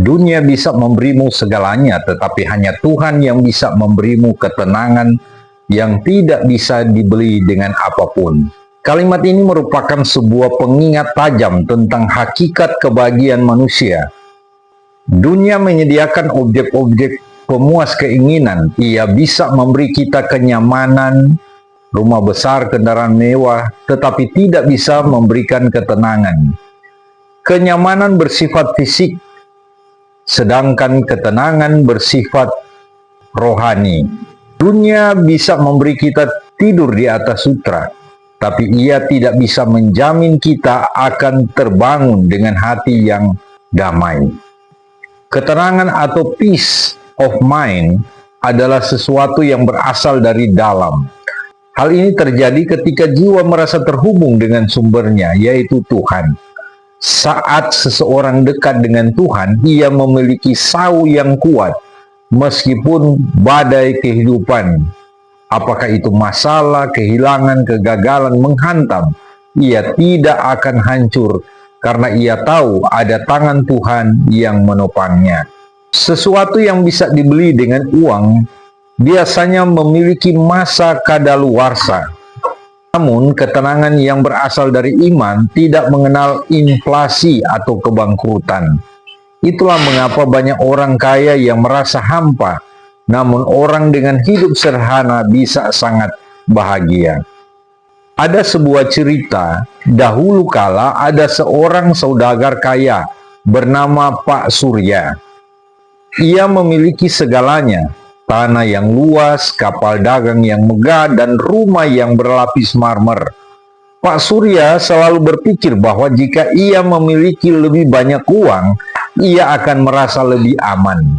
Dunia bisa memberimu segalanya, tetapi hanya Tuhan yang bisa memberimu ketenangan yang tidak bisa dibeli dengan apapun. Kalimat ini merupakan sebuah pengingat tajam tentang hakikat kebahagiaan manusia. Dunia menyediakan objek-objek pemuas keinginan. Ia bisa memberi kita kenyamanan, rumah besar, kendaraan mewah, tetapi tidak bisa memberikan ketenangan. Kenyamanan bersifat fisik, sedangkan ketenangan bersifat rohani. Dunia bisa memberi kita tidur di atas sutra, tapi ia tidak bisa menjamin kita akan terbangun dengan hati yang damai. Ketenangan atau peace of mind adalah sesuatu yang berasal dari dalam. Hal ini terjadi ketika jiwa merasa terhubung dengan sumbernya, yaitu Tuhan. Saat seseorang dekat dengan Tuhan, ia memiliki sau yang kuat, meskipun badai kehidupan, apakah itu masalah, kehilangan, kegagalan menghantam, ia tidak akan hancur karena ia tahu ada tangan Tuhan yang menopangnya. Sesuatu yang bisa dibeli dengan uang biasanya memiliki masa kadaluarsa. Namun, ketenangan yang berasal dari iman tidak mengenal inflasi atau kebangkrutan. Itulah mengapa banyak orang kaya yang merasa hampa, namun orang dengan hidup sederhana bisa sangat bahagia. Ada sebuah cerita, dahulu kala ada seorang saudagar kaya bernama Pak Surya. Ia memiliki segalanya, tanah yang luas, kapal dagang yang megah, dan rumah yang berlapis marmer. Pak Surya selalu berpikir bahwa jika ia memiliki lebih banyak uang, ia akan merasa lebih aman.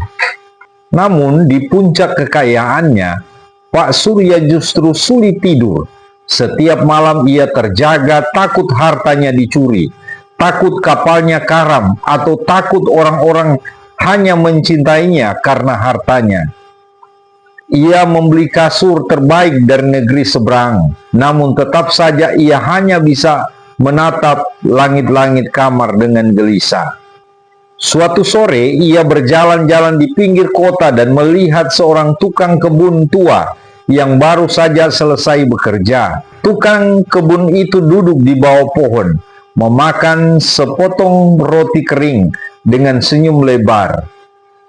Namun di puncak kekayaannya, Pak Surya justru sulit tidur. Setiap malam ia terjaga, takut hartanya dicuri, takut kapalnya karam, atau takut orang-orang hanya mencintainya karena hartanya. Ia membeli kasur terbaik dari negeri seberang, namun tetap saja ia hanya bisa menatap langit-langit kamar dengan gelisah. Suatu sore ia berjalan-jalan di pinggir kota dan melihat seorang tukang kebun tua yang baru saja selesai bekerja. Tukang kebun itu duduk di bawah pohon, memakan sepotong roti kering dengan senyum lebar.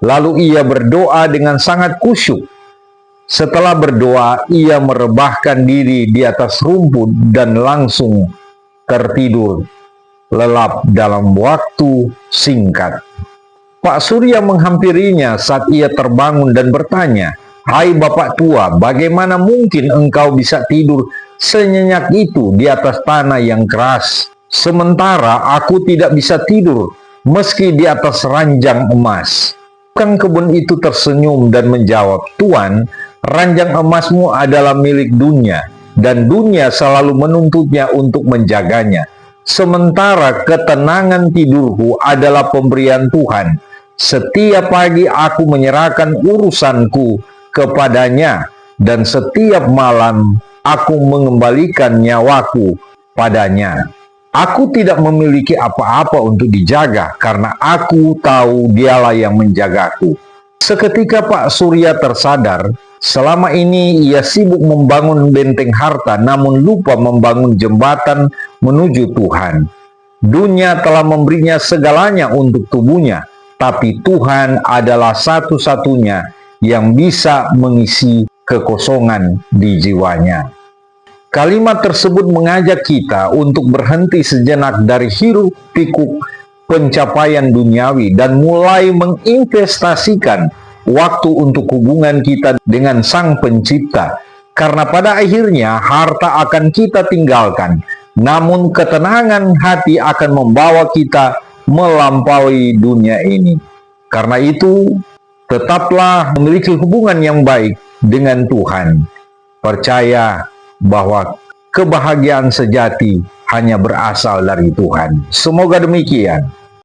Lalu ia berdoa dengan sangat khusyuk. Setelah berdoa, ia merebahkan diri di atas rumput dan langsung tertidur lelap dalam waktu singkat. Pak Surya menghampirinya saat ia terbangun dan bertanya, "Hai Bapak tua, bagaimana mungkin engkau bisa tidur senyenyak itu di atas tanah yang keras? Sementara aku tidak bisa tidur meski di atas ranjang emas." Tukang kebun itu tersenyum dan menjawab, "Tuan, ranjang emasmu adalah milik dunia, dan dunia selalu menuntutnya untuk menjaganya. Sementara ketenangan tidurku adalah pemberian Tuhan. Setiap pagi aku menyerahkan urusanku kepadanya, dan setiap malam aku mengembalikan nyawaku padanya. Aku tidak memiliki apa-apa untuk dijaga, karena aku tahu Dialah yang menjagaku." Seketika Pak Surya tersadar, selama ini ia sibuk membangun benteng harta, namun lupa membangun jembatan menuju Tuhan. Dunia telah memberinya segalanya untuk tubuhnya, tapi Tuhan adalah satu-satunya yang bisa mengisi kekosongan di jiwanya. Kalimat tersebut mengajak kita untuk berhenti sejenak dari hiruk-pikuk pencapaian duniawi dan mulai menginvestasikan waktu untuk hubungan kita dengan Sang Pencipta. Karena pada akhirnya harta akan kita tinggalkan, namun ketenangan hati akan membawa kita melampaui dunia ini. Karena itu, tetaplah memiliki hubungan yang baik dengan Tuhan. Percaya bahwa kebahagiaan sejati hanya berasal dari Tuhan. Semoga demikian.